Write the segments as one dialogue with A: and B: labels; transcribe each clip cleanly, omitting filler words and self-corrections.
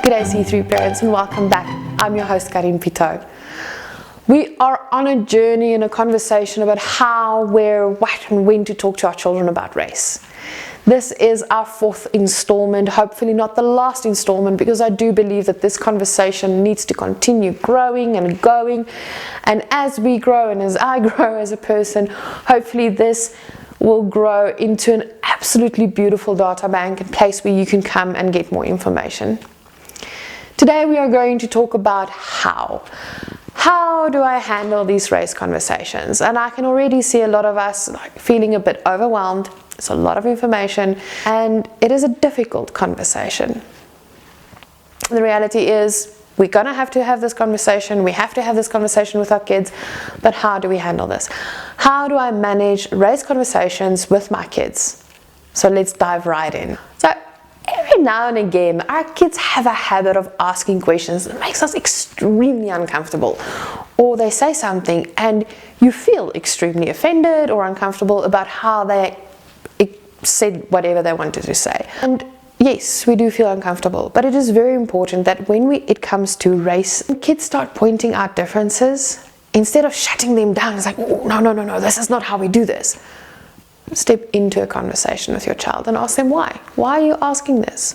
A: G'day C3 parents and welcome back. I'm your host Karin Pito. We are on a journey and a conversation about how, where, what and when to talk to our children about race. This is our fourth installment, hopefully not the last installment, because I do believe that this conversation needs to continue growing and going, and as we grow and as I grow as a person, hopefully this will grow into an absolutely beautiful data bank and place where you can come and get more information. Today we are going to talk about how. How do I handle these race conversations? And I can already see a lot of us feeling a bit overwhelmed. It's a lot of information and it is a difficult conversation. The reality is we're going to have this conversation. We have to have this conversation with our kids. But how do we handle this? How do I manage race conversations with my kids? So let's dive right in. So every now and again, our kids have a habit of asking questions that makes us extremely uncomfortable. Or they say something and you feel extremely offended or uncomfortable about how they said whatever they wanted to say. And yes, we do feel uncomfortable, but it is very important that when it comes to race, kids start pointing out differences, instead of shutting them down, it's like, oh, no, this is not how we do this. Step into a conversation with your child and ask them why. Why are you asking this?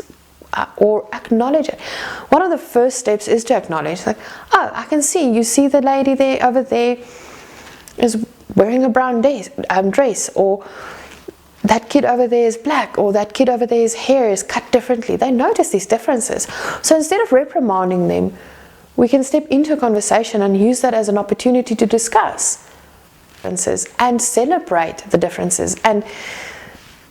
A: Or acknowledge it. One of the first steps is to acknowledge, like, oh, I can see, you see the lady there over there is wearing a brown dress, or that kid over there is black, or that kid over there's hair is cut differently. They notice these differences. So instead of reprimanding them, we can step into a conversation and use that as an opportunity to discuss differences and celebrate the differences and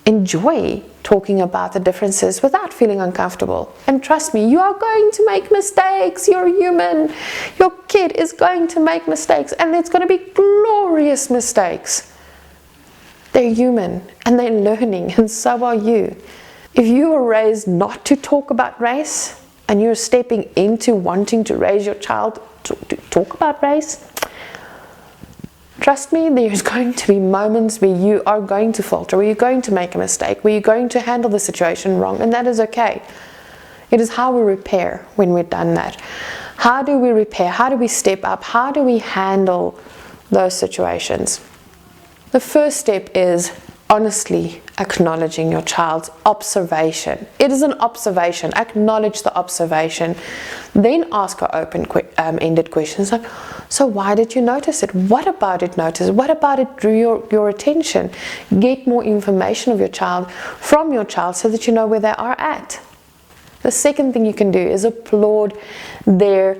A: enjoy talking about the differences without feeling uncomfortable. And trust me, you are going to make mistakes. You're human. Your kid is going to make mistakes, and it's going to be glorious mistakes. They're human and they're learning, and so are you. If you were raised not to talk about race and you're stepping into wanting to raise your child to talk about race, trust me, there's going to be moments where you are going to falter, where you're going to make a mistake, where you're going to handle the situation wrong, and that is okay. It is how we repair when we've done that. How do we repair? How do we step up? How do we handle those situations? The first step is honestly acknowledging your child's observation. It is an observation. Acknowledge the observation. Then ask her open-ended questions like, so why did you notice it? What about it noticed? What about it drew your attention? Get more information of your child from your child so that you know where they are at. The second thing you can do is applaud their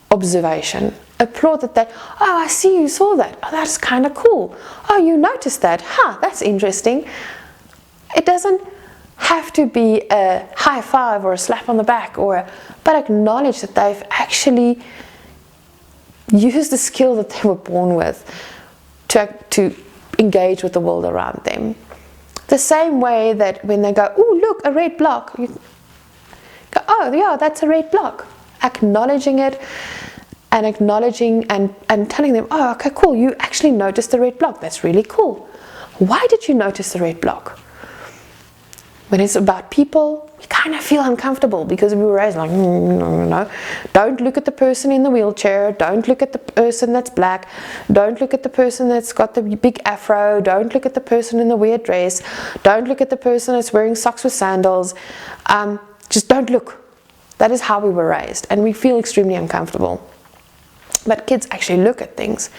A: observation. Applaud that oh, I see you saw that. Oh, that's kind of cool. Oh, you noticed that. That's interesting. It doesn't have to be a high five or a slap on the back, but acknowledge that they've actually used the skill that they were born with to engage with the world around them. The same way that when they go, oh, look, a red block, you go, oh, yeah, that's a red block. Acknowledging it, and acknowledging and telling them, oh, okay, cool, you actually noticed the red block. That's really cool. Why did you notice the red block? When it's about people, we kind of feel uncomfortable because we were raised like, no. Don't look at the person in the wheelchair. Don't look at the person that's black. Don't look at the person that's got the big afro. Don't look at the person in the weird dress. Don't look at the person that's wearing socks with sandals. Just don't look. That is how we were raised, and we feel extremely uncomfortable. But kids actually look at things.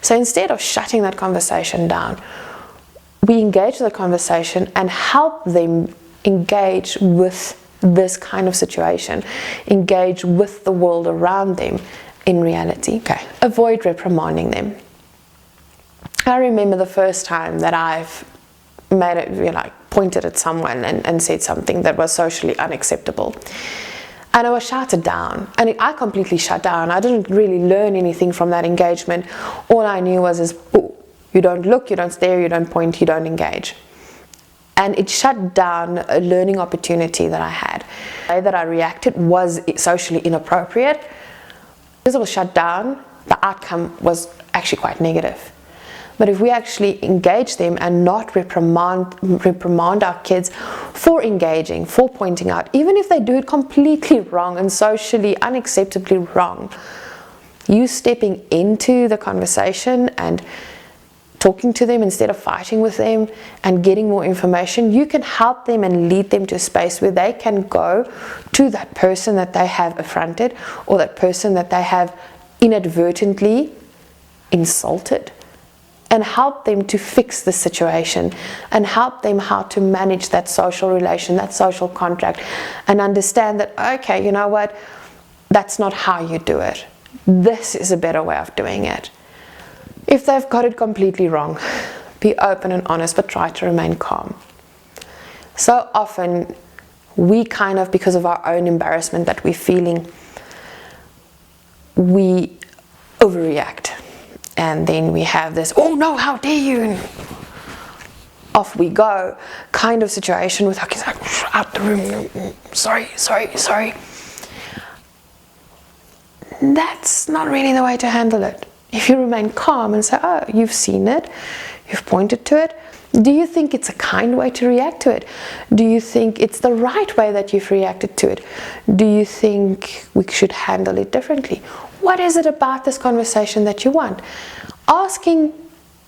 A: So instead of shutting that conversation down, we engage the conversation and help them engage with this kind of situation, engage with the world around them in reality. Okay. Avoid reprimanding them. I remember the first time that I've made it, pointed at someone and said something that was socially unacceptable. And I was shouted down, and I completely shut down. I didn't really learn anything from that engagement. All I knew was, oh, you don't look, you don't stare, you don't point, you don't engage. And it shut down a learning opportunity that I had. The way that I reacted was socially inappropriate. Because it was shut down, the outcome was actually quite negative. But if we actually engage them and not reprimand our kids for engaging, for pointing out, even if they do it completely wrong and socially unacceptably wrong, you stepping into the conversation and talking to them instead of fighting with them and getting more information, you can help them and lead them to a space where they can go to that person that they have affronted or that person that they have inadvertently insulted, and help them to fix the situation and help them how to manage that social relation, that social contract, and understand that, okay, you know what, that's not how you do it. This is a better way of doing it. If they've got it completely wrong, be open and honest, but try to remain calm. So often we kind of, because of our own embarrassment that we're feeling, we overreact. And then we have this, oh no, how dare you, and off we go kind of situation with our kids, like, out the room, sorry. That's not really the way to handle it. If you remain calm and say, oh, you've seen it, you've pointed to it, do you think it's a kind way to react to it? Do you think it's the right way that you've reacted to it? Do you think we should handle it differently? What is it about this conversation that you want? Asking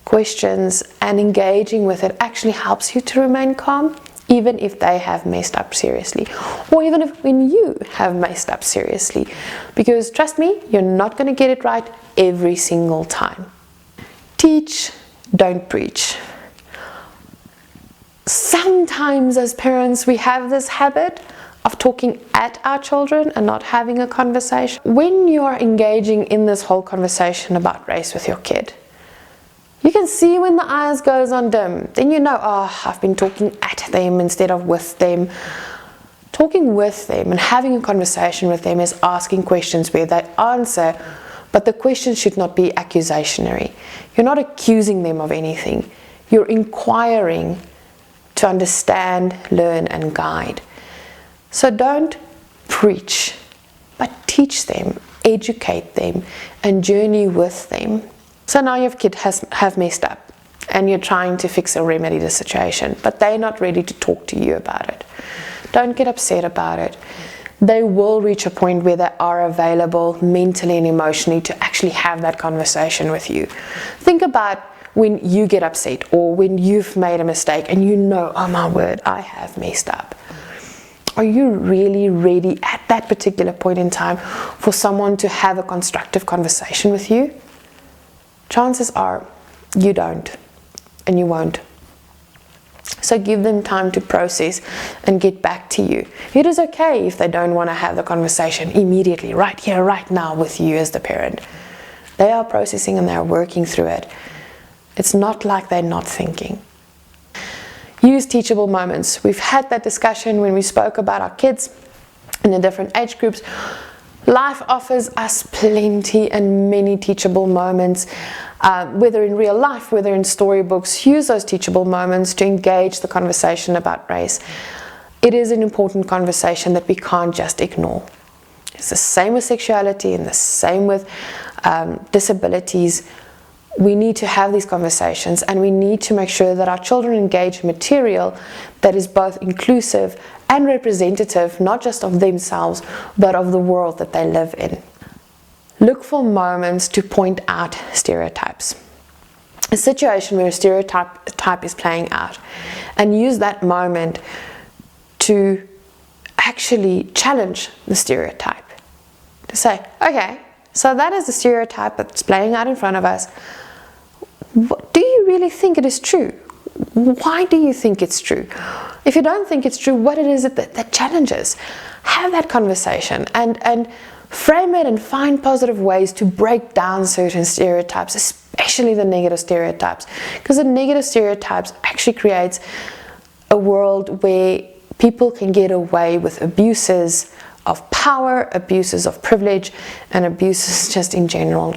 A: questions and engaging with it actually helps you to remain calm, even if they have messed up seriously, or even if when you have messed up seriously, because trust me, you're not going to get it right every single time. Teach, don't preach. Sometimes as parents we have this habit of talking at our children and not having a conversation. When you are engaging in this whole conversation about race with your kid, you can see when the eyes goes on dim, then you know, oh, I've been talking at them instead of with them. Talking with them and having a conversation with them is asking questions where they answer, but the questions should not be accusationary. You're not accusing them of anything. You're inquiring to understand, learn, and guide. So don't preach, but teach them, educate them, and journey with them. So now your kid have messed up and you're trying to fix or remedy the situation, but they're not ready to talk to you about it. Don't get upset about it. They will reach a point where they are available mentally and emotionally to actually have that conversation with you. Think about when you get upset or when you've made a mistake and you know, oh my word, I have messed up. Are you really ready at that particular point in time for someone to have a constructive conversation with you? Chances are you don't and you won't. So give them time to process and get back to you. It is okay if they don't want to have the conversation immediately, right here, right now with you as the parent. They are processing and they are working through it. It's not like they're not thinking. Use teachable moments. We've had that discussion when we spoke about our kids in the different age groups. Life offers us plenty and many teachable moments, whether in real life, whether in storybooks. Use those teachable moments to engage the conversation about race. It is an important conversation that we can't just ignore. It's the same with sexuality and the same with disabilities. We need to have these conversations and we need to make sure that our children engage material that is both inclusive and representative, not just of themselves, but of the world that they live in. Look for moments to point out stereotypes. A situation where a stereotype is playing out, and use that moment to actually challenge the stereotype. To say, okay, so that is the stereotype that's playing out in front of us. Do you really think it is true? Why do you think it's true? If you don't think it's true, what it is that challenges? Have that conversation and frame it and find positive ways to break down certain stereotypes, especially the negative stereotypes. Because the negative stereotypes actually creates a world where people can get away with abuses of power, abuses of privilege, and abuses just in general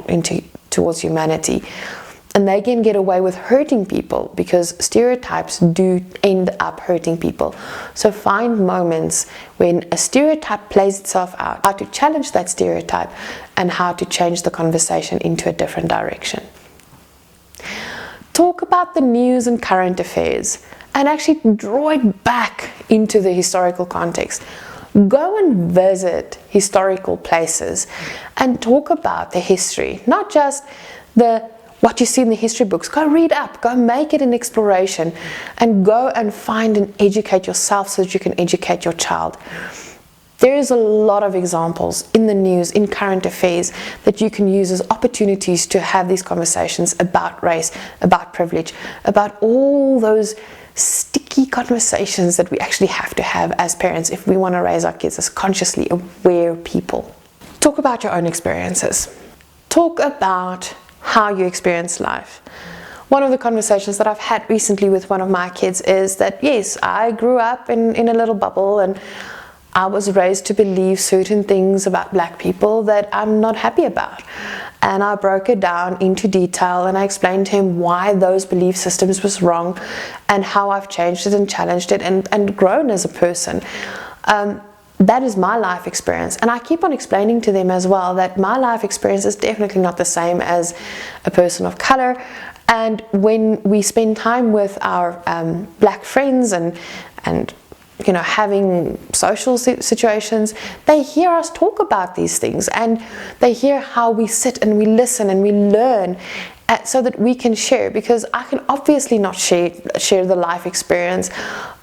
A: towards humanity. And they can get away with hurting people because stereotypes do end up hurting people. So find moments when a stereotype plays itself out, how to challenge that stereotype and how to change the conversation into a different direction. talk about the news and current affairs and actually draw it back into the historical context. Go and visit historical places and talk about the history, not just what you see in the history books. Go read up, go make it an exploration, and go and find and educate yourself so that you can educate your child. There is a lot of examples in the news, in current affairs, that you can use as opportunities to have these conversations about race, about privilege, about all those sticky conversations that we actually have to have as parents if we want to raise our kids as consciously aware people. Talk about your own experiences. Talk about how you experience life. One of the conversations that I've had recently with one of my kids is that, yes, I grew up in a little bubble, and I was raised to believe certain things about black people that I'm not happy about. And I broke it down into detail, and I explained to him why those belief systems was wrong and how I've changed it and challenged it and grown as a person. That is my life experience, and I keep on explaining to them as well that my life experience is definitely not the same as a person of color. And when we spend time with our black friends and you know, having social situations, they hear us talk about these things, and they hear how we sit and we listen and we learn so that we can share, because I can obviously not share the life experience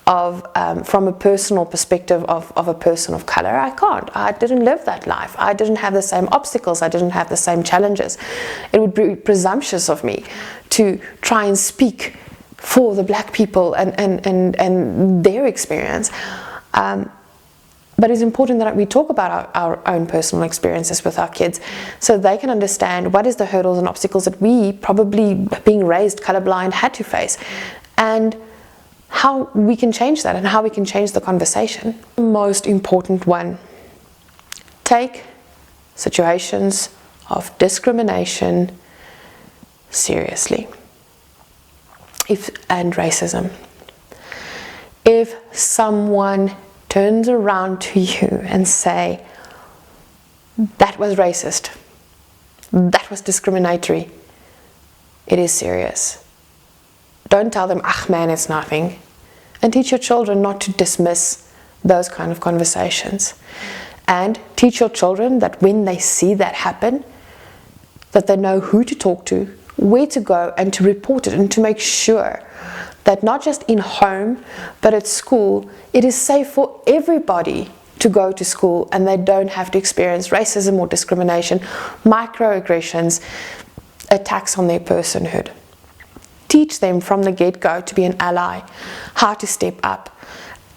A: of from a personal perspective of a person of color. I can't. I didn't live that life. I didn't have the same obstacles. I didn't have the same challenges. It would be presumptuous of me to try and speak for the black people and their experience. But it's important that we talk about our own personal experiences with our kids so they can understand what is the hurdles and obstacles that we, probably being raised colorblind, had to face, and how we can change that and how we can change the conversation. The most important one: take situations of discrimination seriously. And racism. If someone turns around to you and say, that was racist, that was discriminatory, it is serious. Don't tell them, ah man, it's nothing. And teach your children not to dismiss those kind of conversations. And teach your children that when they see that happen, that they know who to talk to, where to go, and to report it, and to make sure that not just in home but at school it is safe for everybody to go to school, and they don't have to experience racism or discrimination, microaggressions, attacks on their personhood. Teach them from the get-go to be an ally, how to step up.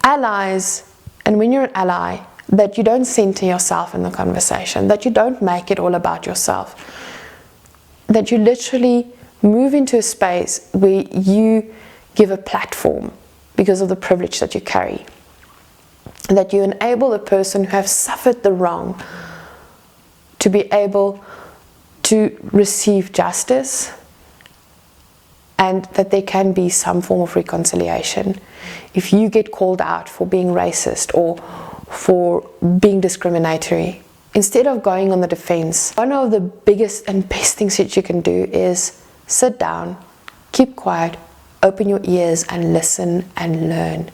A: Allies, and when you're an ally, that you don't center yourself in the conversation, that you don't make it all about yourself, that you literally move into a space where you give a platform because of the privilege that you carry, that you enable the person who has suffered the wrong to be able to receive justice, and that there can be some form of reconciliation. If you get called out for being racist or for being discriminatory, instead of going on the defense, one of the biggest and best things that you can do is sit down, keep quiet, open your ears and listen and learn.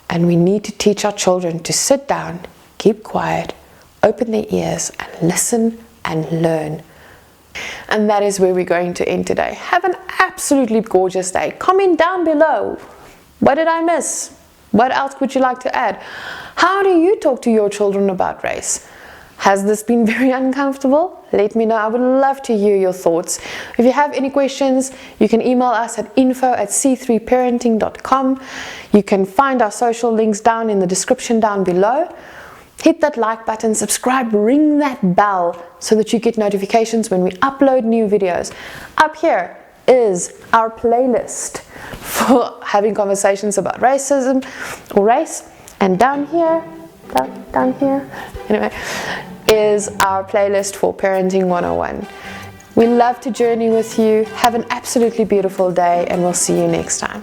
A: And we need to teach our children to sit down, keep quiet, open their ears and listen and learn. And that is where we're going to end today. Have an absolutely gorgeous day. Comment down below. What did I miss? What else would you like to add? How do you talk to your children about race? Has this been very uncomfortable? Let me know. I would love to hear your thoughts. If you have any questions, you can email us at info@c3parenting.com. You can find our social links down in the description down below. Hit that like button, subscribe, ring that bell so that you get notifications when we upload new videos. Up here is our playlist for having conversations about racism or race, and down here anyway is our playlist for Parenting 101. We love to journey with you. Have an absolutely beautiful day, and we'll see you next time.